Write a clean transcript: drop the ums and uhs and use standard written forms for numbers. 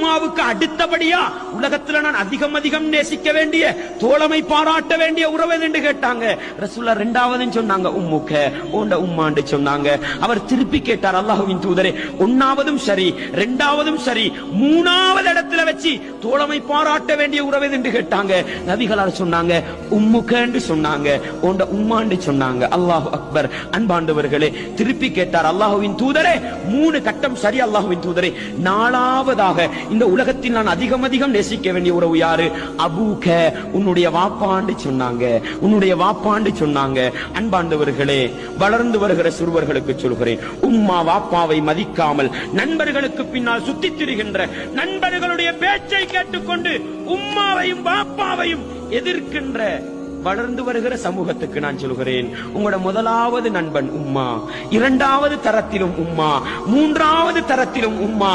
உம்மாவுக்கு அடுத்தபடியா உலகத்துல நான் அதிகம் அதிகம் நேசிக்க வேண்டிய, தோழமை பாராட்ட வேண்டிய உறவு என்று கேட்டாங்க. ரசூலுல்லாஹ் இரண்டாவது சொன்னாங்க உம்முக்க, உண்ட உம்மான்னு சொன்னாங்க. அவர் திருப்பி கேட்டார், அல்லாஹ்வின் தூதரே, ஒன்னாவதும் சரி, இரண்டாவதும் சரி, மூணாவது இடத்துல வச்சு தோழமை பாராட்ட வேண்டிய உறவு என்று கேட்டாங்க. நபிகளார் சொன்னாங்க உம்முக்க என்று சொன்னாங்க, உண்ட உம்மான்னு சொன்னாங்க. அல்லாஹு அக்பர். அன்பாண்டவர்களே, திருப்பி கேட்டார், அல்லாஹ்வின் தூதரே, மூணு கட்டம் சரி அல்லாஹ்வின் தூதரே, நாலாவதாக இந்த உலகத்தில் நான் அதிகம் அதிகம் நேசிக்க வேண்டிய உறவு யாரு? அபூக, உன்னுடைய வாப்பாண்டு சொன்னாங்க, உன்னுடைய வாப்பாண்டு சொன்னாங்க. அன்பாண்டவர்களே, வளர்ந்து வருகிற சிறுவர்களுக்கு சொல்கிறேன், உம்மா வாப்பாவை மதிக்காமல் நண்பர்களுக்கு பின்னால் சுத்தித் திரிகின்ற, நண்பர்களுடைய பேச்சை கேட்டுக்கொண்டு உம்மாவையும் வாப்பாவையும் எதிர்க்கின்ற வளர்ந்து வருகிற சமூகத்துக்கு நான் சொல்கிறேன், உங்களோட முதலாவது நண்பன் உம்மா, இரண்டாவது தரத்திலும் உம்மா, மூன்றாவது தரத்திலும் உம்மா,